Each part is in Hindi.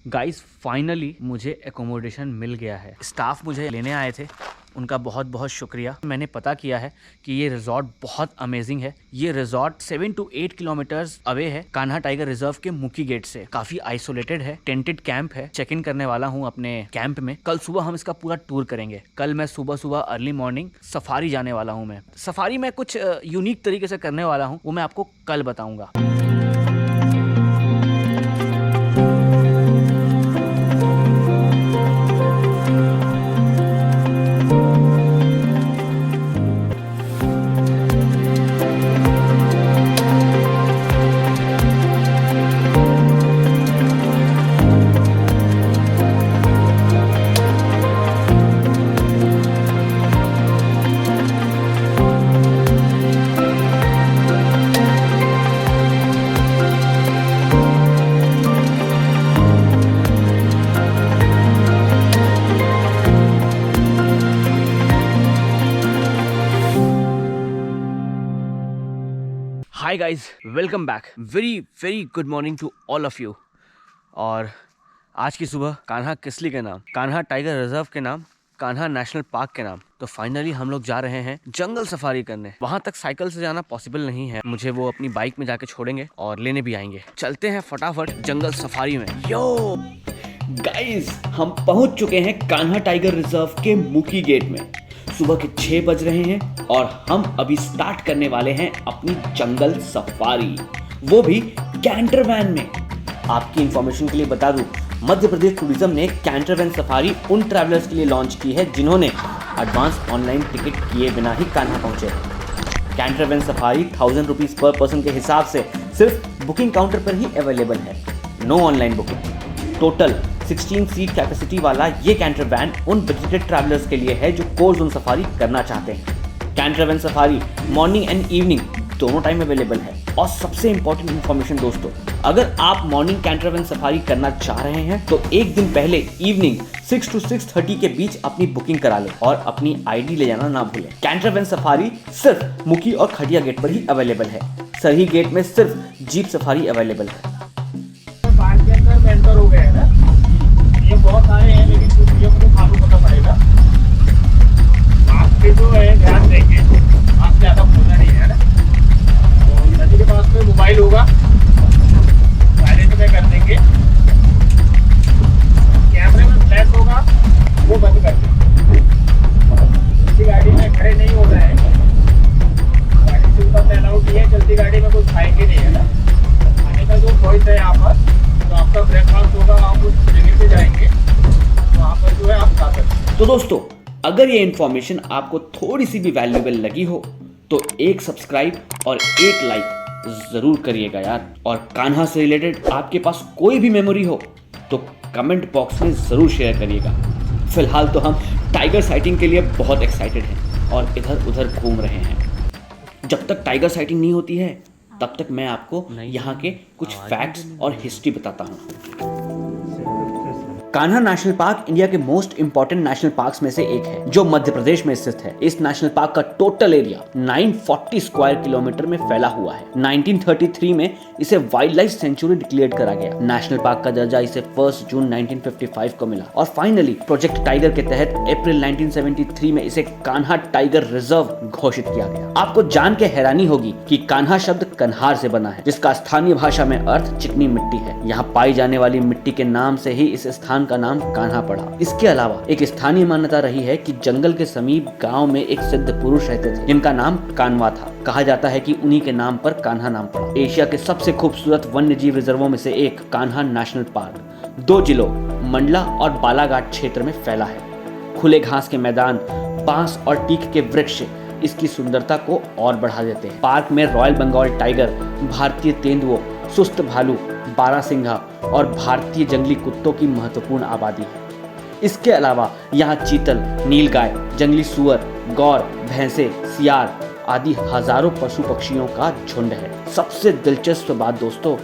गाइस फाइनली मुझे एकोमोडेशन मिल गया है। स्टाफ मुझे लेने आए थे, उनका बहुत बहुत शुक्रिया। मैंने पता किया है कि ये रिजॉर्ट बहुत अमेजिंग है। ये रिजॉर्ट 7 to 8 किलोमीटर्स अवे है कान्हा टाइगर रिजर्व के मुकी गेट से। काफी आइसोलेटेड है, टेंटेड कैंप है। चेक इन करने वाला हूँ अपने कैंप में। कल सुबह हम इसका पूरा टूर करेंगे। कल मैं सुबह सुबह अर्ली मॉर्निंग सफारी जाने वाला हूँ। मैं सफारी में कुछ यूनिक तरीके से करने वाला हूँ, वो मैं आपको कल बताऊंगा। Hi guys, welcome back. Very good morning to all of you. और आज की सुबह कान्हा किसली के नाम, कान्हा टाइगर रिजर्व के नाम, कान्हा नेशनल पार्क के नाम। तो फाइनली हम लोग जा रहे हैं जंगल सफारी करने। वहां तक साइकिल से जाना पॉसिबल नहीं है, मुझे वो अपनी बाइक में जाके छोड़ेंगे और लेने भी आएंगे। चलते हैं फटाफट जंगल सफारी में। यो गाइज, हम पहुंच चुके हैं कान्हा टाइगर रिजर्व के मुकी गेट में। सुबह के 6 बज रहे हैं और हम अभी स्टार्ट करने वाले हैं अपनी जंगल सफारी, वो भी कैंटर वैन में। आपकी इंफॉर्मेशन के लिए बता दूं, मध्य प्रदेश टूरिज्म ने कैंटर वैन सफारी उन ट्रैवलर्स के लिए लॉन्च की है जिन्होंने एडवांस ऑनलाइन टिकट किए बिना ही कान्हा पहुंचे। कैंटर वैन सफारी 1000 रुपीज पर पर्सन के हिसाब से सिर्फ बुकिंग काउंटर पर ही अवेलेबल है, no online booking. Total 16 seat capacity वाला ये कैंटर वैन उन बजटेड ट्रैवलर्स के लिए है जो कोर जोन सफारी करना चाहते हैं। Canter van safari morning and evening दोनों टाइम अवेलेबल है। और सबसे इंपॉर्टेंट इन्फॉर्मेशन दोस्तों, अगर आप मॉर्निंग कैंटर वैन सफारी करना चाह रहे हैं तो एक दिन पहले इवनिंग 6 to 6:30 के बीच अपनी बुकिंग करा लें और अपनी आईडी ले जाना ना भूलें। कैंटर वैन सफारी सिर्फ मुकी और खटिया गेट पर ही अवेलेबल है। सरही गेट में सिर्फ जीप सफारी अवेलेबल है। हो गए हैं ना, ये बहुत सारे हैं लेकिन कुछ चीज़ों को तो आपको पता पड़ेगा। आपके जो है ध्यान देंगे, आप ज़्यादा बोलना नहीं है ना। तो नदी के पास में मोबाइल होगा, साइलेंट में कर देंगे। कैमरे में फ्लैश होगा, वो बंद कर देंगे। चलती गाड़ी में खड़े नहीं हो रहे हैं, गाड़ी से ऊपर में अलाउड नहीं है। चलती गाड़ी में कुछ खाएंगे नहीं है ना। खाने का जो चॉइस है यहाँ पर, तो आपका ब्रेकफास्ट होगा, आप उस जगह पे जाएंगे वहाँ पर जो है आप खा सकते हैं। तो दोस्तों, अगर ये इन्फॉर्मेशन आपको थोड़ी सी भी वैल्यूएबल लगी हो तो एक सब्सक्राइब और एक लाइक जरूर करिएगा यार। और कान्हा से रिलेटेड आपके पास कोई भी मेमोरी हो तो कमेंट बॉक्स में जरूर शेयर करिएगा। फिलहाल तो हम टाइगर साइटिंग के लिए बहुत एक्साइटेड हैं और इधर उधर घूम रहे हैं। जब तक टाइगर साइटिंग नहीं होती है तब तक मैं आपको यहाँ के कुछ फैक्ट्स और हिस्ट्री बताता हूँ। कान्हा नेशनल पार्क इंडिया के मोस्ट इंपॉर्टेंट नेशनल पार्क्स में से एक है जो मध्य प्रदेश में स्थित है। इस नेशनल पार्क का टोटल एरिया 940 स्क्वायर किलोमीटर में फैला हुआ है। 1933 में इसे वाइल्ड लाइफ सेंचुरी डिक्लेयर करा गया। नेशनल पार्क का दर्जा इसे 1 जून 1955 को मिला और फाइनली प्रोजेक्ट टाइगर के तहत अप्रैल 1973 में इसे कान्हा टाइगर रिजर्व घोषित किया गया। आपको जान के हैरानी होगी कि कान्हा शब्द कन्हार से बना है, जिसका स्थानीय भाषा में अर्थ चिकनी मिट्टी है। यहाँ पाई जाने वाली मिट्टी के नाम से ही इस स्थान का नाम कान्हा पड़ा। इसके अलावा एक स्थानीय मान्यता रही है कि जंगल के समीप गांव में एक सिद्ध पुरुष रहते थे जिनका नाम कानवा था। कहा जाता है कि उन्हीं के नाम पर कान्हा नाम पड़ा। एशिया के सबसे खूबसूरत वन्य जीव रिजर्वों में से एक कान्हा नेशनल पार्क 2 जिलों मंडला और बालाघाट क्षेत्र में फैला है। खुले घास के मैदान, बांस और टीक के वृक्ष इसकी सुंदरता को और बढ़ा देते हैं। पार्क में रॉयल बंगाल टाइगर, भारतीय तेंदुओं, सुस्त भालू, बारहसिंघा और भारतीय जंगली कुत्तों की महत्वपूर्ण आबादी है। इसके अलावा यहाँ चीतल, नीलगाय, जंगली सुअर, गौर, भैंसे, सियार आदि हजारों पशु पक्षियों का झुंड है। सबसे दिलचस्प बात दोस्तों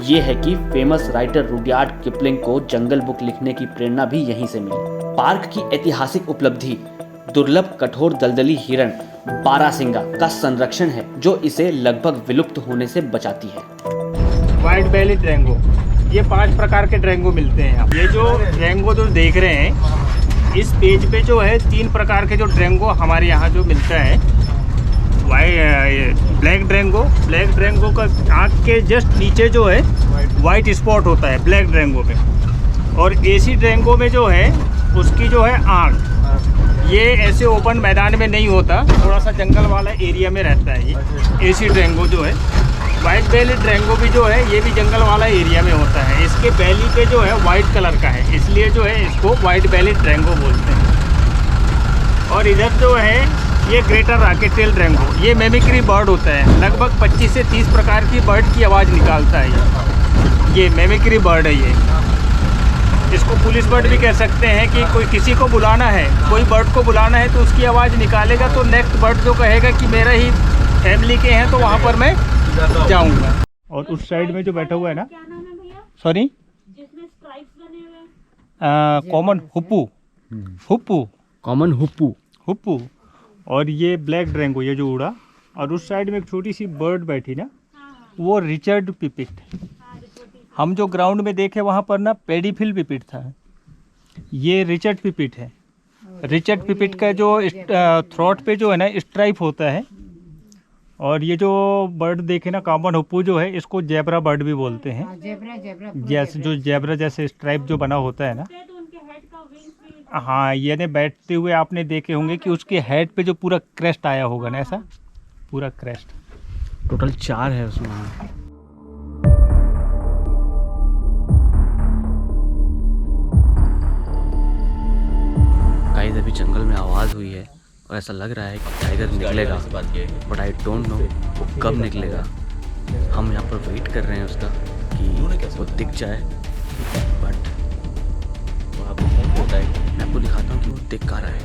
ये है कि फेमस राइटर रुडयार्ड किपलिंग को जंगल बुक लिखने की प्रेरणा भी यहीं से मिली। पार्क की ऐतिहासिक उपलब्धि दुर्लभ कठोर दलदली हिरण बारहसिंगा का संरक्षण है जो इसे लगभग विलुप्त होने से बचाती है। व्हाइट बेली ड्रैंगो ये 5 प्रकार के ड्रैंगो मिलते हैं यहाँ। ये जो ड्रैंगो जो देख रहे हैं, इस पेज पे जो है 3 प्रकार के जो ड्रैंगो हमारे यहाँ जो मिलता है। ब्लैक ड्रैंगो का आँख के जस्ट नीचे जो है वाइट स्पॉट होता है ब्लैक ड्रैंगो में। और एसी ड्रैंगो में जो है उसकी जो है आँख ये ऐसे ओपन मैदान में नहीं होता, थोड़ा सा जंगल वाला एरिया में रहता है ये एसी ड्रैंगो जो है। वाइट बेली ड्रैंगो भी जो है ये भी जंगल वाला एरिया में होता है। इसके बेली पे जो है वाइट कलर का है, इसलिए जो है इसको वाइट बेली ड्रैंगो बोलते हैं। और इधर जो है ये ग्रेटर रॉकेट टेल ड्रैंगो, ये मेमिक्री बर्ड होता है। लगभग 25 से 30 प्रकार की बर्ड की आवाज़ निकालता है। ये मेमिक्री बर्ड है। ये इसको पुलिस बर्ड भी कह सकते हैं कि कोई किसी को बुलाना है, कोई बर्ड को बुलाना है तो उसकी आवाज़ निकालेगा तो नेक्स्ट बर्ड जो कहेगा कि मेरा ही फैमिली के हैं तो वहाँ पर मैं जाऊँगा। और उस साइड में जो बैठा हुआ है ना, सॉरी, जिसमें स्ट्राइप्स बने हुए हैं, कॉमन हुप्पू कॉमन हुप्पू। और ये ब्लैक ड्रैंगो ये जो उड़ा। और उस साइड में एक छोटी सी बर्ड बैठी ना, वो रिचर्ड पिपिट। हम जो ग्राउंड में देखे वहाँ पर ना पेडीफिल पिपिट था, ये रिचर्ड पिपिट है। रिचर्ड पिपिट का जो थ्रोट पे जो है ना स्ट्राइप होता है। और ये जो बर्ड देखे ना कॉमन हुप्पू जो है, इसको जेब्रा बर्ड भी बोलते हैं। जैसे जो जेब्रा जैसे स्ट्राइप जो बना होता है ना, तो उनके हेड का विंग्स भी हाँ, ये ने बैठते हुए आपने देखे होंगे कि उसके हेड पे जो पूरा क्रेस्ट आया होगा ना, ऐसा पूरा क्रेस्ट। टोटल 4 है उसमें। गाइस अभी जंगल में आवाज़ हुई है और ऐसा लग रहा है कि टाइगर निकलेगा, बट आई डोंट नो वो कब निकलेगा। हम यहाँ पर वेट कर रहे हैं उसका कि वो दिख जाए, बट मैं आपको दिखाता हूँ कि वो दिख कहाँ रहा है।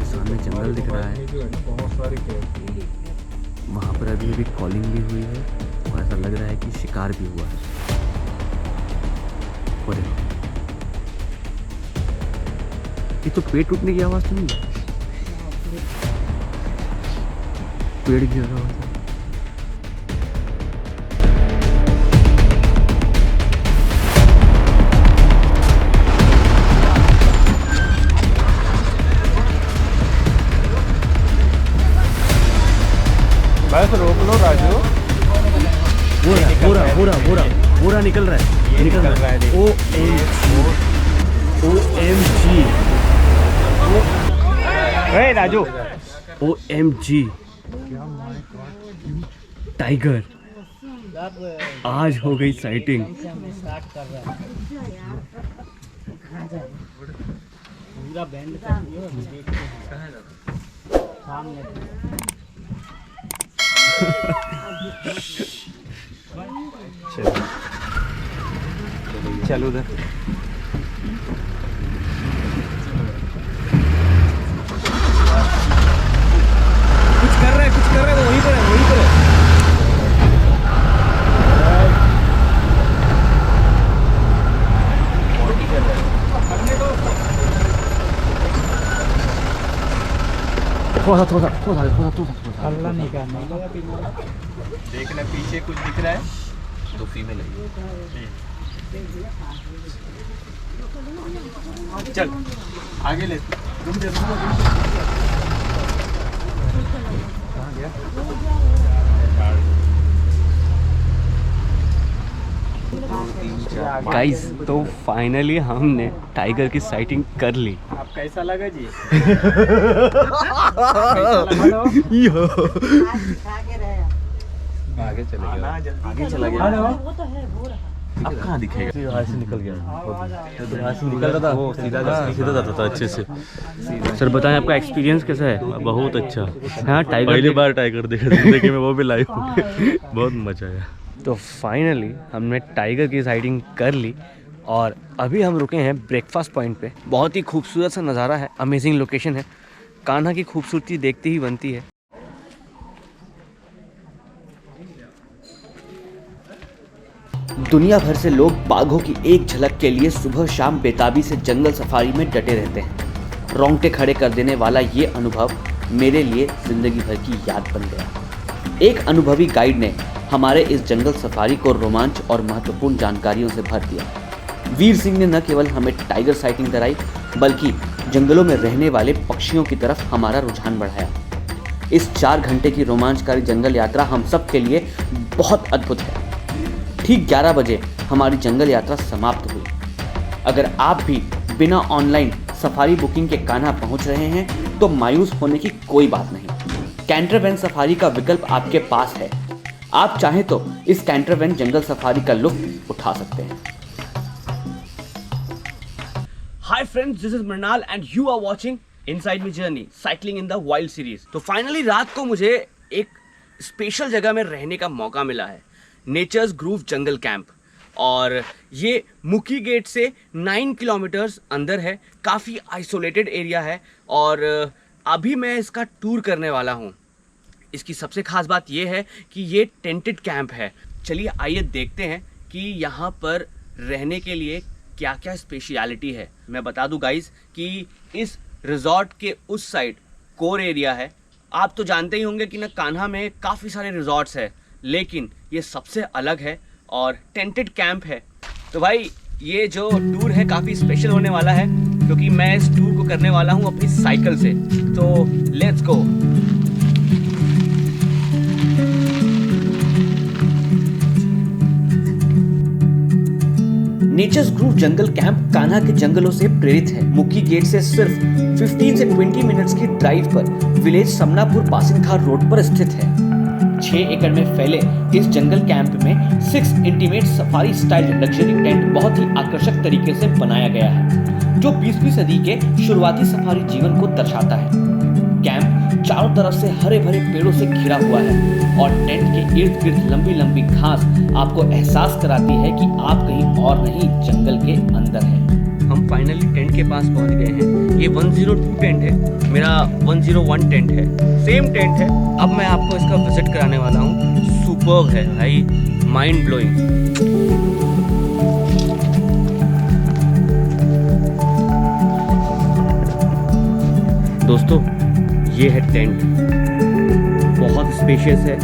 सामने जंगल दिख रहा है, वहाँ पर अभी अभी कॉलिंग भी हुई है और ऐसा लग रहा है कि शिकार भी हुआ है। और देखो, ये तो पेड़ टूटने की आवाज़ तो नहीं है, पेड़ गिर रहा है। बस रोक लो राजू। बोरा निकल रहा है। OMG राजू, OMG टाइगर, आज हो गई साइटिंग। चलो उधर। कुछ कर रहा है वो, वहीं पर है। थोड़ा अल्लाह नहीं करना। देखना पीछे कुछ दिख रहा है तो फीमेल है। चल आगे ले, रुक जा। गाइस तो फाइनली हमने टाइगर की साइटिंग कर ली। आप कैसा लगा जी? आगे चला गया। वो तो है, वो रहा। अब कहाँ दिखेगा? यहाँ से निकल गया, यहाँ से निकल रहा था, वो सीधा जाता था अच्छे से। सर बताएं आपका एक्सपीरियंस कैसा है? बहुत अच्छा। हाँ, टाइगर पहली बार टाइगर देखा जिंदगी में, वो भी लाइव। बहुत मजा आया। तो फाइनली हमने टाइगर की साइटिंग कर ली और अभी हम रुके हैं ब्रेकफास्ट पॉइंट पे। बहुत ही खूबसूरत सा नज़ारा है, अमेजिंग लोकेशन है। कान्हा की खूबसूरती देखते ही बनती है। दुनिया भर से लोग बाघों की एक झलक के लिए सुबह शाम बेताबी से जंगल सफारी में डटे रहते हैं। रोंगटे खड़े कर देने वाला ये अनुभव मेरे लिए जिंदगी भर की याद बन गया। एक अनुभवी गाइड ने हमारे इस जंगल सफारी को रोमांच और महत्वपूर्ण जानकारियों से भर दिया। वीर सिंह ने न केवल हमें टाइगर साइटिंग कराई, बल्कि जंगलों में रहने वाले पक्षियों की तरफ हमारा रुझान बढ़ाया। इस 4 घंटे की रोमांचकारी जंगल यात्रा हम सब के लिए बहुत अद्भुत है। ठीक 11 बजे हमारी जंगल यात्रा समाप्त हुई। अगर आप भी बिना ऑनलाइन सफारी बुकिंग के कान्हा पहुंच रहे हैं तो मायूस होने की कोई बात नहीं। कैंटर वैन सफारी का विकल्प आपके पास है। आप चाहें तो इस कैंटर वैन जंगल सफारी का लुत्फ उठा सकते हैं। Hi friends, this is Mrinal and you are watching Inside My Journey, Cycling in the Wild series। तो फाइनली रात को मुझे एक स्पेशल जगह में रहने का मौका मिला है, नेचर्स ग्रूव जंगल कैंप। और ये मुकी गेट से 9 किलोमीटर्स अंदर है, काफ़ी आइसोलेटेड एरिया है और अभी मैं इसका टूर करने वाला हूँ। इसकी सबसे खास बात ये है कि ये टेंटेड कैंप है। चलिए आइए देखते हैं कि यहाँ पर रहने के लिए क्या क्या स्पेशलिटी है। मैं बता दूं गाइस कि इस रिजॉर्ट के उस साइड कोर एरिया है। आप तो जानते ही होंगे कि ना कान्हा में काफ़ी सारे रिजॉर्ट्स हैं, लेकिन ये सबसे अलग है और टेंटेड कैंप है। तो भाई ये जो टूर है काफ़ी स्पेशल होने वाला है, क्योंकि मैं इस टूर को करने वाला हूँ अपनी साइकिल से। तो let's go. Nature's Groove Jungle Camp Kanha के जंगलों से प्रेरित है। मुकी गेट से सिर्फ 15 से 20 मिनट्स की ड्राइव पर विलेज समनापुर पासिंगखार रोड पर स्थित है। 6 एकड़ में फैले इस जंगल कैंप में 6 intimate safari style luxury tent बहुत ही आकर्षक तरीके से बनाया गया है, जो 20वीं सदी के शुरुआती सफारी जीवन को दर्शाता है। कैंप चारों तरफ से हरे भरे पेड़ों से घिरा हुआ है और टेंट के इर्द गिर्द लंबी लंबी घास आपको एहसास कराती है कि आप कहीं और नहीं, जंगल के अंदर हैं। हम फाइनली टेंट के पास पहुंच गए हैं। ये 102 टेंट है, मेरा 101 टेंट है, सेम टेंट है। अब मैं आपको इसका विजिट कराने वाला हूँ। सुपर्ब है भाई, माइंड ब्लोइंग। दोस्तों ये है टेंट, बहुत स्पेशियस है।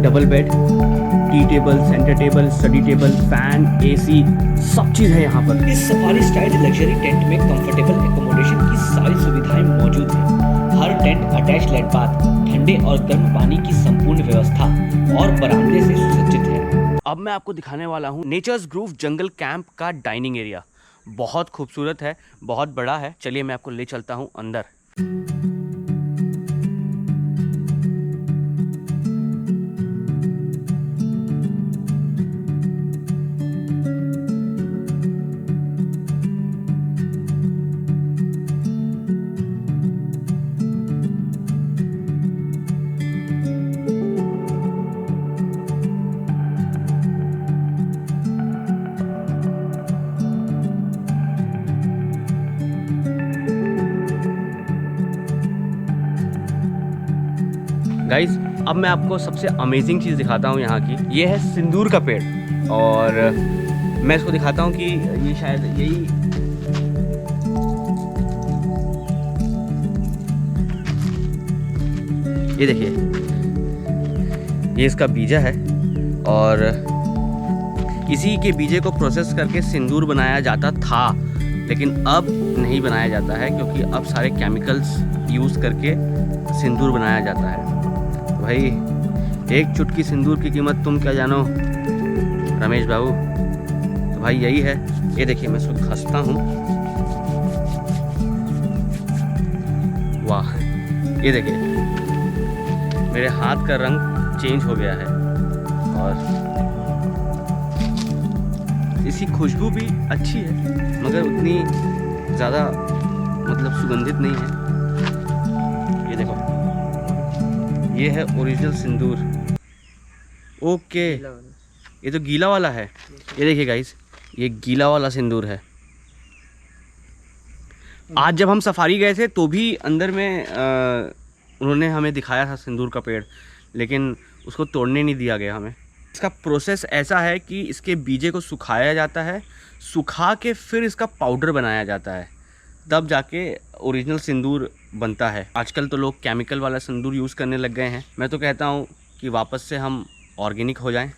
Double bed, tea table, centre table, study table, fan, AC, सब चीज़ है यहाँ पर। इस सफारी स्टाइल लग्जरी टेंट में कंफर्टेबल एकोमोडेशन की सारी सुविधाएं मौजूद हैं। हर टेंट अटैच लेट बाथ, ठंडे और गर्म पानी की संपूर्ण व्यवस्था और बरामदे से सुसज्जित है। अब मैं आपको दिखाने वाला हूँ नेचर्स ग्रूव जंगल कैंप का डाइनिंग एरिया। बहुत खूबसूरत है, बहुत बड़ा है। चलिए मैं आपको ले चलता हूँ अंदर। गाइस अब मैं आपको सबसे अमेजिंग चीज़ दिखाता हूँ यहाँ की। ये है सिंदूर का पेड़ और मैं इसको दिखाता हूँ कि ये शायद यही ये देखिए, ये इसका बीजा है और इसी के बीजे को प्रोसेस करके सिंदूर बनाया जाता था, लेकिन अब नहीं बनाया जाता है क्योंकि अब सारे केमिकल्स यूज़ करके सिंदूर बनाया जाता है। भाई एक चुटकी सिंदूर की कीमत तुम क्या जानो रमेश बाबू। तो भाई यही है। ये देखिए मैं इसको घसता हूँ, वाह ये देखिए मेरे हाथ का रंग चेंज हो गया है और इसकी खुशबू भी अच्छी है, मगर उतनी ज़्यादा मतलब सुगंधित नहीं है। ये देखो, ये है ओरिजिनल सिंदूर। ओके, ये तो गीला वाला है। ये देखिए गाइस, ये गीला वाला सिंदूर है। आज जब हम सफारी गए थे तो भी अंदर में उन्होंने हमें दिखाया था सिंदूर का पेड़, लेकिन उसको तोड़ने नहीं दिया गया हमें। इसका प्रोसेस ऐसा है कि इसके बीजे को सुखाया जाता है, सुखा के फिर इसका पाउडर बनाया जाता है, तब जाके ओरिजिनल सिंदूर बनता है। आजकल तो लोग केमिकल वाला सिंदूर यूज़ करने लग गए हैं। मैं तो कहता हूँ कि वापस से हम ऑर्गेनिक हो जाएं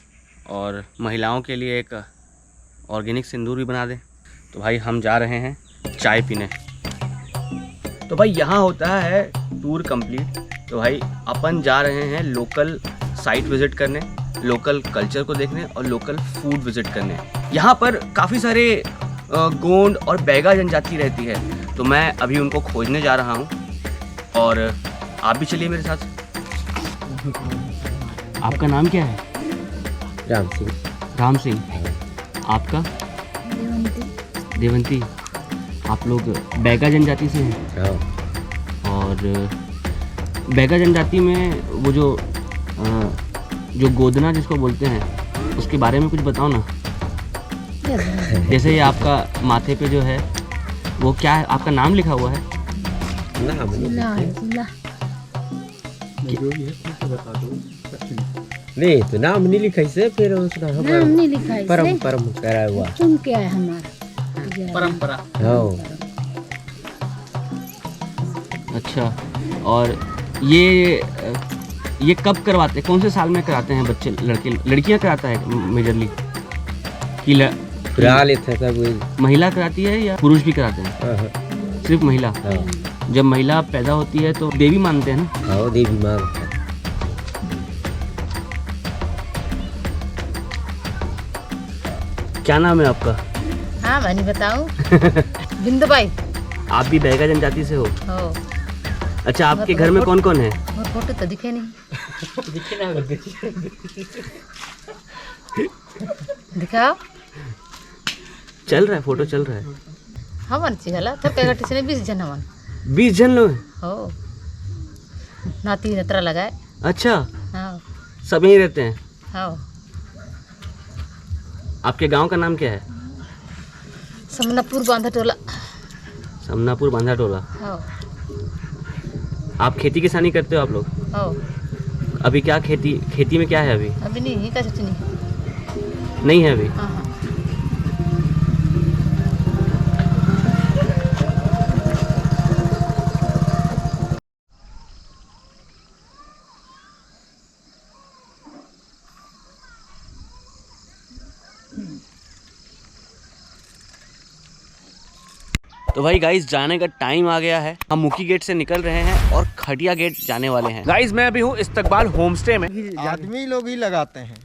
और महिलाओं के लिए एक ऑर्गेनिक सिंदूर भी बना दें। तो भाई हम जा रहे हैं चाय पीने। तो भाई यहाँ होता है टूर कंप्लीट। तो भाई अपन जा रहे हैं लोकल साइट विज़िट करने, लोकल कल्चर को देखने और लोकल फूड विज़िट करने। यहाँ पर काफ़ी सारे गोंड और बैगा जनजाति रहती है, तो मैं अभी उनको खोजने जा रहा हूँ और आप भी चलिए मेरे साथ। आपका नाम क्या है? राम सिंह। राम सिंह। आपका? देवंती। आप लोग बैगा जनजाति से हैं? हाँ। और बैगा जनजाति में वो जो गोदना जिसको बोलते हैं उसके बारे में कुछ बताओ ना। जैसे ये आपका माथे पे जो है वो क्या है, आपका नाम लिखा हुआ है? नहीं तो नाम नहीं लिखा इसे, फिर उसका नाम नहीं लिखा है, परम करा हुआ तुम क्या है हमारा परंपरा। हाँ। अच्छा, और ये कब करवाते हैं, कौन से साल में कराते हैं बच्चे? लड़कियां कराता है मेजरली कि करा लेते हैं सब। महिला कराती है या पुरुष भी कराते हैं? हाँ। सिर्फ महिला। हाँ। जब महिला पैदा होती है तो देवी मानते हैं ना? हाँ, देवी मानते हैं। क्या नाम है आपका? हाँ मैं नहीं बताऊँ। बिंदुबाई। आप भी बैगा जनजाति से हो? हो। अच्छा, आपके घर में कौन कौन है? और फोटो तो दिखे नहीं। दिखाओ। चल रहा है, फोटो चल रहा है। हवन चिगला तो पेगा टिसने 20 जन हवन। 20 जन लोग? हो। नाती नतरा लगाए। अच्छा, हाँ। सब यहीं रहते हैं? हाँ। आपके गांव का नाम क्या है? समनापुर बांधा टोला। समनापुर बांधा टोला। हाँ। आप खेती किसानी करते हो आप लोग? हाँ। अभी क्या खेती में क्या है अभी? अभी नहीं का कुछ नहीं है अभी? हाँ हाँ। तो भाई गाइस जाने का टाइम आ गया है। हम मुखी गेट से निकल रहे हैं और खटिया गेट जाने वाले हैं। गाइस मैं अभी हूँ इस्तकबाल होम स्टे में। आदमी लोग ही लगाते हैं।